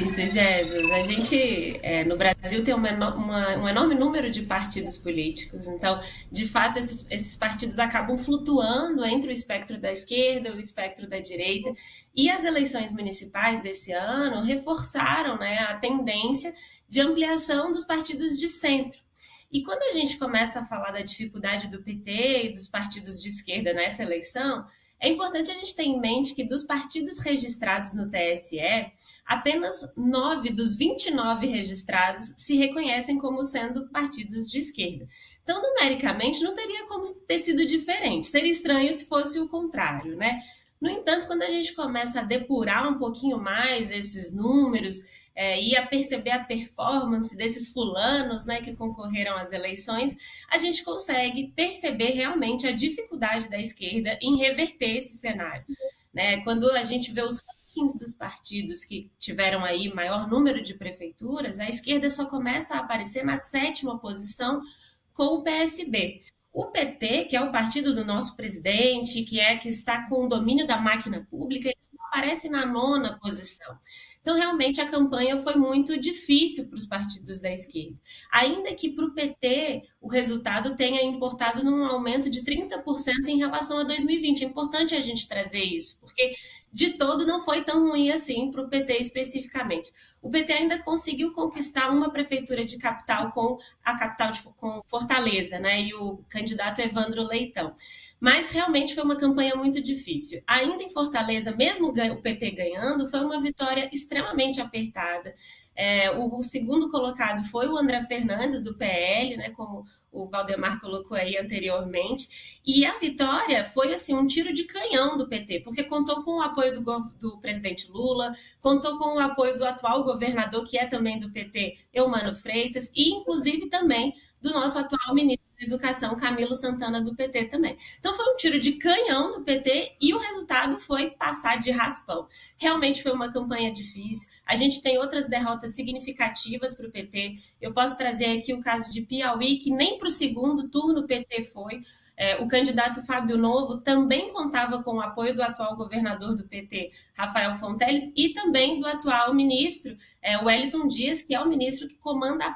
Isso, Jesus. A gente, no Brasil, tem um enorme número de partidos políticos, então, de fato, esses partidos acabam flutuando entre o espectro da esquerda e o espectro da direita, e as eleições municipais desse ano reforçaram, né, a tendência de ampliação dos partidos de centro. E quando a gente começa a falar da dificuldade do PT e dos partidos de esquerda nessa eleição, é importante a gente ter em mente que dos partidos registrados no TSE, apenas 9 dos 29 registrados se reconhecem como sendo partidos de esquerda. Então, numericamente, não teria como ter sido diferente. Seria estranho se fosse o contrário, né? No entanto, quando a gente começa a depurar um pouquinho mais esses números e a perceber a performance desses fulanos, né, que concorreram às eleições, a gente consegue perceber realmente a dificuldade da esquerda em reverter esse cenário. Né? Quando a gente vê os rankings dos partidos que tiveram aí maior número de prefeituras, a esquerda só começa a aparecer na sétima posição com o PSB. O PT, que é o partido do nosso presidente, que está com o domínio da máquina pública, ele aparece na nona posição. Então, realmente, a campanha foi muito difícil para os partidos da esquerda. Ainda que para o PT o resultado tenha importado num aumento de 30% em relação a 2020. É importante a gente trazer isso, porque de todo não foi tão ruim assim para o PT especificamente. O PT ainda conseguiu conquistar uma prefeitura de capital com a capital com Fortaleza, né? E o candidato Evandro Leitão. Mas realmente foi uma campanha muito difícil. Ainda em Fortaleza, mesmo o PT ganhando, foi uma vitória extremamente apertada. O segundo colocado foi o André Fernandes, do PL, né, como o Valdemar colocou aí anteriormente, e a vitória foi assim um tiro de canhão do PT, porque contou com o apoio do presidente Lula, contou com o apoio do atual governador, que é também do PT, Eumano Freitas, e inclusive também do nosso atual ministro da Educação, Camilo Santana, do PT também. Então foi um tiro de canhão do PT e o resultado foi passar de raspão. Realmente foi uma campanha difícil. A gente tem outras derrotas significativas para o PT. Eu posso trazer aqui o caso de Piauí, que nem para o segundo turno o PT foi. O candidato Fábio Novo também contava com o apoio do atual governador do PT, Rafael Fonteles, e também do atual ministro, Wellington Dias, que é o ministro que comanda a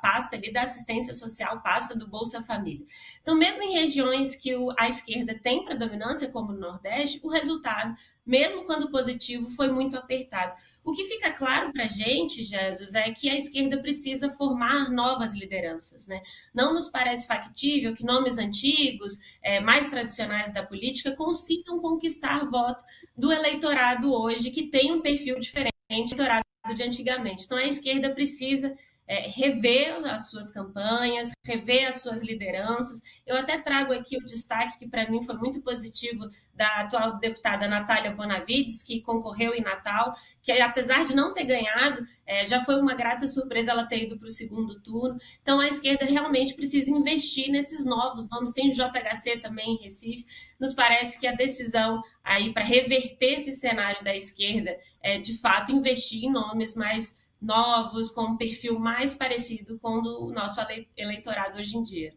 pasta ali da assistência social, pasta do Bolsa Família. Então, mesmo em regiões que a esquerda tem predominância, como no Nordeste, o resultado, mesmo quando positivo, foi muito apertado. O que fica claro para a gente, Jesus, é que a esquerda precisa formar novas lideranças. Né? Não nos parece factível que nomes antigos, mais tradicionais da política, consigam conquistar voto do eleitorado hoje, que tem um perfil diferente do eleitorado de antigamente. Então, a esquerda precisa rever as suas campanhas, rever as suas lideranças. Eu até trago aqui o destaque que para mim foi muito positivo da atual deputada Natália Bonavides, que concorreu em Natal, que apesar de não ter ganhado, já foi uma grata surpresa ela ter ido para o segundo turno. Então a esquerda realmente precisa investir nesses novos nomes. Tem o JHC também em Recife. Nos parece que a decisão aí para reverter esse cenário da esquerda é de fato investir em nomes mais novos, com um perfil mais parecido com o do nosso eleitorado hoje em dia.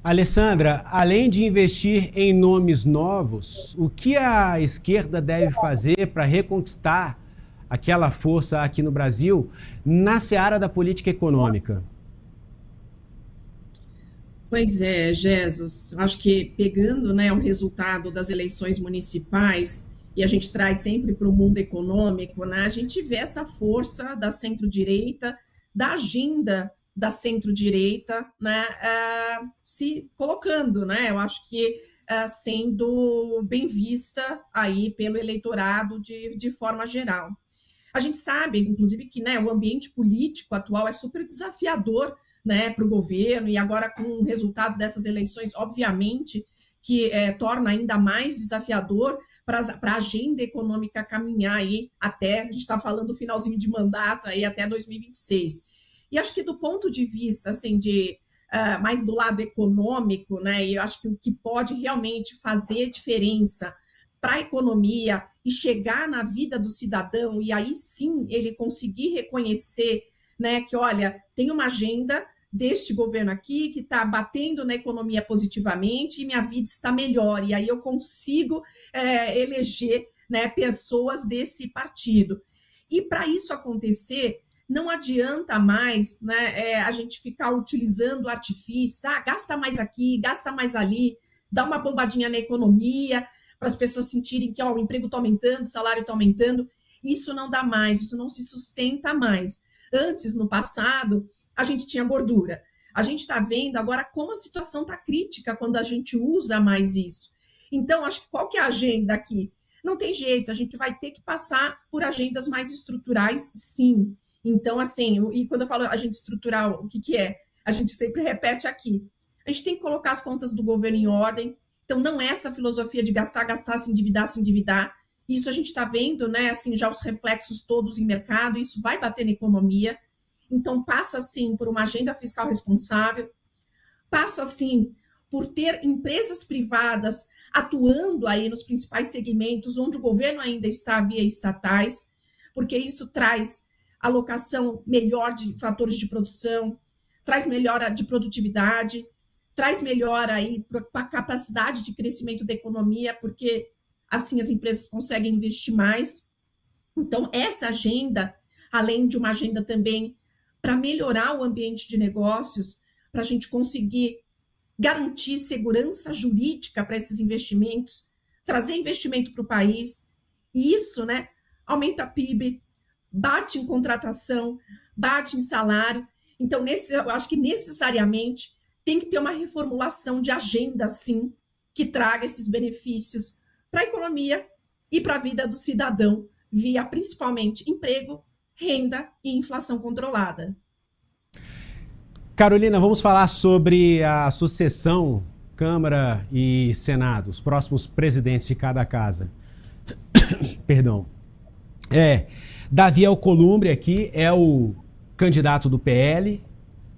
Alessandra, além de investir em nomes novos, o que a esquerda deve fazer para reconquistar aquela força aqui no Brasil na seara da política econômica? Pois é, Jesus, acho que pegando, né, o resultado das eleições municipais, e a gente traz sempre para o mundo econômico, né, a gente vê essa força da centro-direita, da agenda da centro-direita, né, se colocando, né, eu acho que sendo bem vista aí pelo eleitorado de forma geral. A gente sabe, inclusive, que, né, o ambiente político atual é super desafiador, né, para o governo, e agora com o resultado dessas eleições, obviamente, que torna ainda mais desafiador para a agenda econômica caminhar aí até, a gente está falando do finalzinho de mandato, aí até 2026. E acho que do ponto de vista, assim, mais do lado econômico, né, eu acho que o que pode realmente fazer diferença para a economia e chegar na vida do cidadão, e aí sim ele conseguir reconhecer, né, que, olha, tem uma agenda deste governo aqui que está batendo na economia positivamente e minha vida está melhor, e aí eu consigo eleger, né, pessoas desse partido. E para isso acontecer, não adianta mais, né, a gente ficar utilizando artifícios, gasta mais aqui, gasta mais ali, dá uma bombadinha na economia, para as pessoas sentirem que o emprego está aumentando, o salário está aumentando. Isso não dá mais, isso não se sustenta mais. Antes, no passado, a gente tinha gordura. A gente está vendo agora como a situação está crítica quando a gente usa mais isso. Então, acho que qual que é a agenda aqui? Não tem jeito, a gente vai ter que passar por agendas mais estruturais, sim. Então, assim, e quando eu falo agenda estrutural, o que, que é? A gente sempre repete aqui. A gente tem que colocar as contas do governo em ordem. Então, não é essa filosofia de gastar, gastar, se endividar, se endividar. Isso a gente está vendo, né? Assim, já os reflexos todos em mercado, isso vai bater na economia. Então, passa, sim, por uma agenda fiscal responsável, passa, sim, por ter empresas privadas atuando aí nos principais segmentos onde o governo ainda está via estatais, porque isso traz alocação melhor de fatores de produção, traz melhora de produtividade, traz melhora aí para a capacidade de crescimento da economia, porque assim as empresas conseguem investir mais. Então, essa agenda, além de uma agenda também para melhorar o ambiente de negócios, para a gente conseguir garantir segurança jurídica para esses investimentos, trazer investimento para o país, e isso, né, aumenta PIB, bate em contratação, bate em salário. Então, eu acho que necessariamente tem que ter uma reformulação de agenda, sim, que traga esses benefícios para a economia e para a vida do cidadão, via principalmente emprego, renda e inflação controlada. Carolina, vamos falar sobre a sucessão Câmara e Senado, os próximos presidentes de cada casa. Perdão. Davi Alcolumbre aqui é o candidato do PL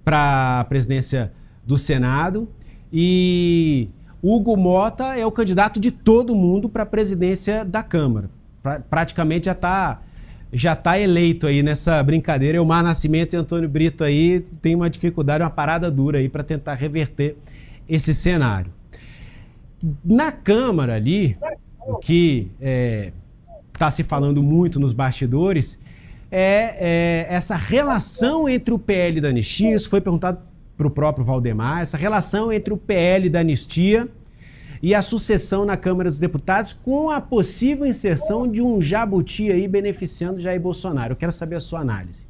para a presidência do Senado e Hugo Mota é o candidato de todo mundo para a presidência da Câmara. Praticamente já tá eleito aí nessa brincadeira. Elmar Nascimento e Antônio Brito aí tem uma dificuldade, uma parada dura aí para tentar reverter esse cenário. Na Câmara ali, o que está se falando muito nos bastidores é essa relação entre o PL da anistia, isso foi perguntado para o próprio Valdemar, essa relação entre o PL da anistia e a sucessão na Câmara dos Deputados com a possível inserção de um jabuti aí beneficiando Jair Bolsonaro. Eu quero saber a sua análise.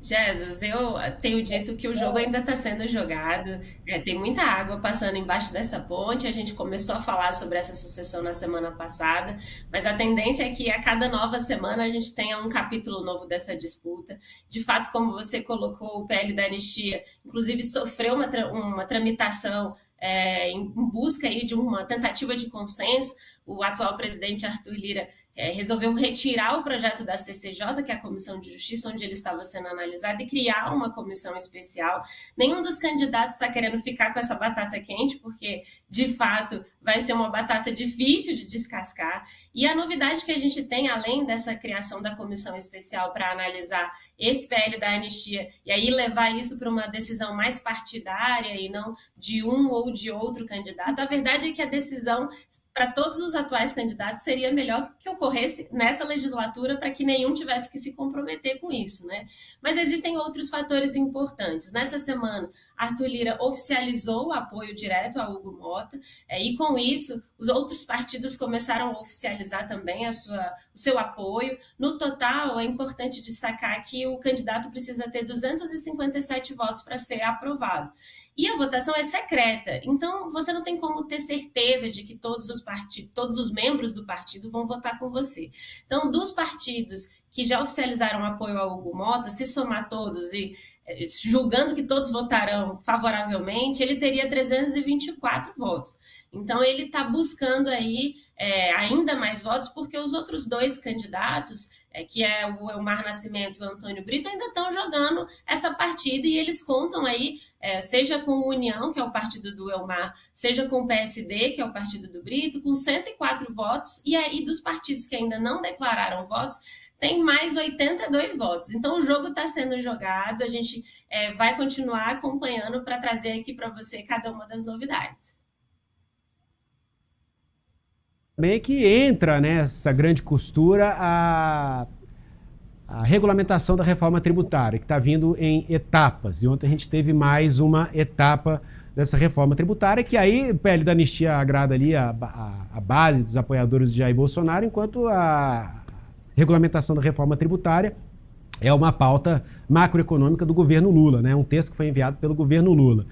Jesus, eu tenho dito que o jogo ainda está sendo jogado, tem muita água passando embaixo dessa ponte. A gente começou a falar sobre essa sucessão na semana passada, mas a tendência é que a cada nova semana a gente tenha um capítulo novo dessa disputa. De fato, como você colocou, o PL da anistia, inclusive, sofreu uma tramitação em busca aí de uma tentativa de consenso. O atual presidente Arthur Lira resolveu retirar o projeto da CCJ, que é a Comissão de Justiça, onde ele estava sendo analisado, e criar uma comissão especial. Nenhum dos candidatos está querendo ficar com essa batata quente, porque, de fato, vai ser uma batata difícil de descascar. E a novidade que a gente tem, além dessa criação da comissão especial para analisar esse PL da anistia, e aí levar isso para uma decisão mais partidária e não de um ou de outro candidato, a verdade é que a decisão para todos os atuais candidatos seria melhor que ocorresse nessa legislatura para que nenhum tivesse que se comprometer com isso, né? Mas existem outros fatores importantes. Nessa semana, Arthur Lira oficializou o apoio direto a Hugo Mota e com isso os outros partidos começaram a oficializar também o seu apoio. No total, é importante destacar que o candidato precisa ter 257 votos para ser aprovado. E a votação é secreta, então você não tem como ter certeza de que todos os membros do partido vão votar com você. Então, dos partidos que já oficializaram apoio ao Hugo Mota, se somar todos e julgando que todos votarão favoravelmente, ele teria 324 votos. Então, ele está buscando aí ainda mais votos, porque os outros dois candidatos, que é o Elmar Nascimento e o Antônio Brito, ainda estão jogando essa partida e eles contam aí, seja com o União, que é o partido do Elmar, seja com o PSD, que é o partido do Brito, com 104 votos, e aí dos partidos que ainda não declararam votos, tem mais 82 votos. Então, o jogo está sendo jogado, a gente vai continuar acompanhando para trazer aqui para você cada uma das novidades. também que entra nessa grande costura a regulamentação da reforma tributária, que está vindo em etapas. E ontem a gente teve mais uma etapa dessa reforma tributária, que aí o PL da anistia agrada ali a base dos apoiadores de Jair Bolsonaro, enquanto a regulamentação da reforma tributária é uma pauta macroeconômica do governo Lula, né? Um texto que foi enviado pelo governo Lula.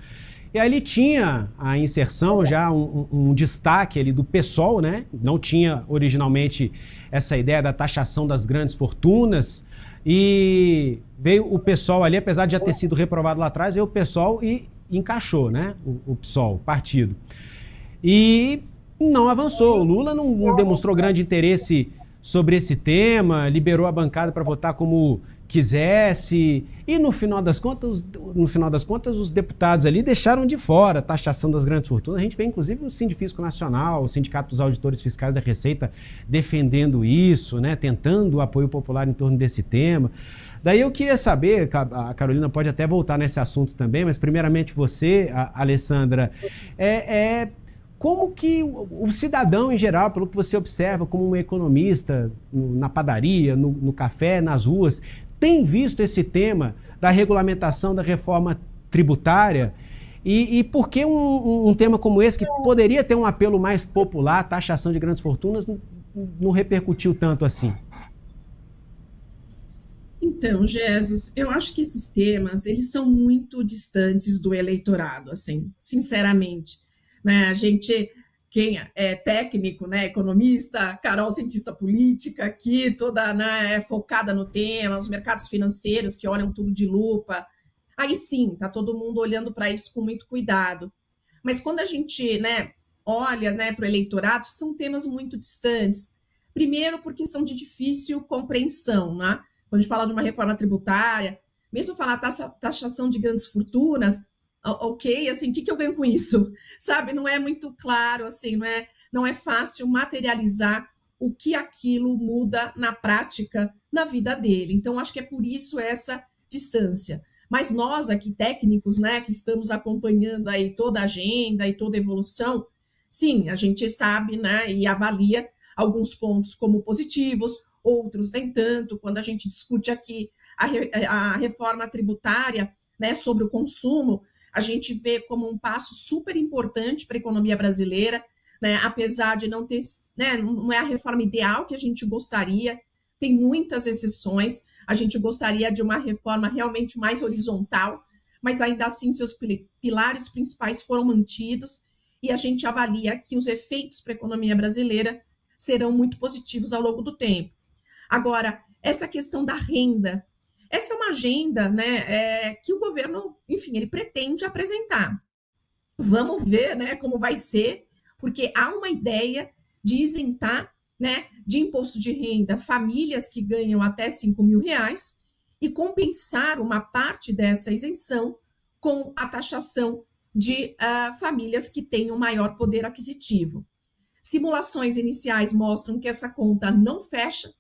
E aí ele tinha a inserção, já um destaque ali do PSOL, né? Não tinha originalmente essa ideia da taxação das grandes fortunas, e veio o PSOL ali, apesar de já ter sido reprovado lá atrás, veio o PSOL e encaixou, né? O PSOL, o partido. E não avançou. O Lula não demonstrou grande interesse sobre esse tema, liberou a bancada para votar como quisesse, e no final das contas, os deputados ali deixaram de fora a taxação das grandes fortunas. A gente vê, inclusive, o Sindifisco Nacional, o Sindicato dos Auditores Fiscais da Receita defendendo isso, né, tentando o apoio popular em torno desse tema. Daí eu queria saber, a Carolina pode até voltar nesse assunto também, mas primeiramente você, Alessandra, como que o cidadão em geral, pelo que você observa como um economista na padaria, no café, nas ruas, tem visto esse tema da regulamentação da reforma tributária? E por que um tema como esse, que poderia ter um apelo mais popular, taxação de grandes fortunas, não repercutiu tanto assim? Então, Jesus, eu acho que esses temas, eles são muito distantes do eleitorado, assim, sinceramente. Né? A gente, quem é técnico, né, economista, Carol, cientista política, aqui toda, né, é focada no tema, os mercados financeiros que olham tudo de lupa, aí sim, está todo mundo olhando para isso com muito cuidado. Mas quando a gente, né, olha, né, para o eleitorado, são temas muito distantes. Primeiro, porque são de difícil compreensão, né? Quando a gente fala de uma reforma tributária, mesmo falar taxação de grandes fortunas, ok, assim, o que eu ganho com isso? Sabe, não é muito claro, assim, não é fácil materializar o que aquilo muda na prática, na vida dele. Então, acho que é por isso essa distância. Mas nós aqui, técnicos, né, que estamos acompanhando aí toda a agenda e toda a evolução, sim, a gente sabe, né, e avalia alguns pontos como positivos, outros nem tanto. Quando a gente discute aqui a reforma tributária, né, sobre o consumo, a gente vê como um passo super importante para a economia brasileira, né, apesar de não ter, né, não é a reforma ideal que a gente gostaria, tem muitas exceções, a gente gostaria de uma reforma realmente mais horizontal, mas ainda assim seus pilares principais foram mantidos, e a gente avalia que os efeitos para a economia brasileira serão muito positivos ao longo do tempo. Agora, essa questão da renda, essa é uma agenda, né, que o governo, enfim, ele pretende apresentar. Vamos ver, né, como vai ser, porque há uma ideia de isentar, né, de imposto de renda famílias que ganham até R$5.000 e compensar uma parte dessa isenção com a taxação de famílias que têm um maior poder aquisitivo. Simulações iniciais mostram que essa conta não fecha,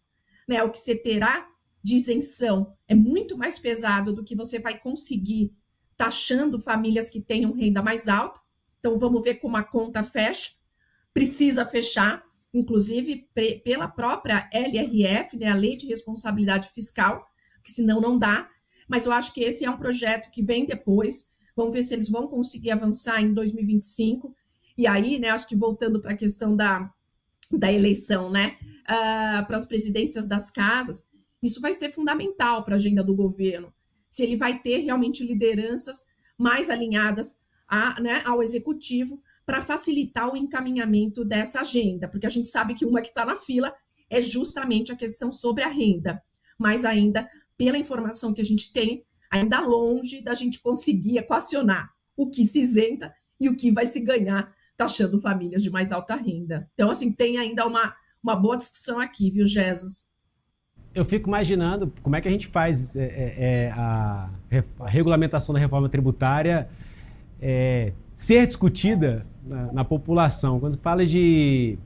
né, o que você terá de isenção é muito mais pesado do que você vai conseguir taxando famílias que tenham renda mais alta. Então, vamos ver como a conta fecha. Precisa fechar, inclusive pela própria LRF, né, a Lei de Responsabilidade Fiscal, que senão não dá. Mas eu acho que esse é um projeto que vem depois. Vamos ver se eles vão conseguir avançar em 2025. E aí, né, acho que voltando para a questão da eleição, né, para as presidências das casas, isso vai ser fundamental para a agenda do governo, se ele vai ter realmente lideranças mais alinhadas né, ao executivo para facilitar o encaminhamento dessa agenda, porque a gente sabe que uma que está na fila é justamente a questão sobre a renda, mas ainda, pela informação que a gente tem, ainda longe da gente conseguir equacionar o que se isenta e o que vai se ganhar taxando famílias de mais alta renda. Então, assim, tem ainda uma boa discussão aqui, viu, Jesus? Eu fico imaginando como é que a gente faz a regulamentação da reforma tributária ser discutida na população. Quando fala de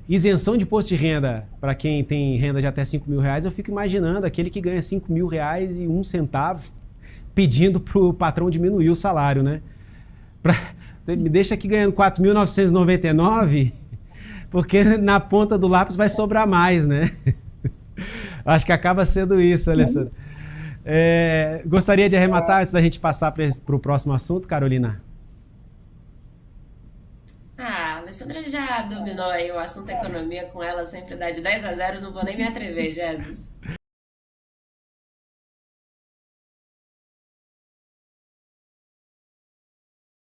isenção de imposto de renda para quem tem renda de até R$5.000, eu fico imaginando aquele que ganha R$5.000,01 pedindo para o patrão diminuir o salário, né? Me deixa aqui ganhando R$4.999, porque na ponta do lápis vai sobrar mais, né? Acho que acaba sendo isso, Alessandra. Gostaria de arrematar antes da gente passar para o próximo assunto, Carolina? A Alessandra já dominou aí o assunto economia com ela, sempre dá de 10 a 0, não vou nem me atrever, Jesus.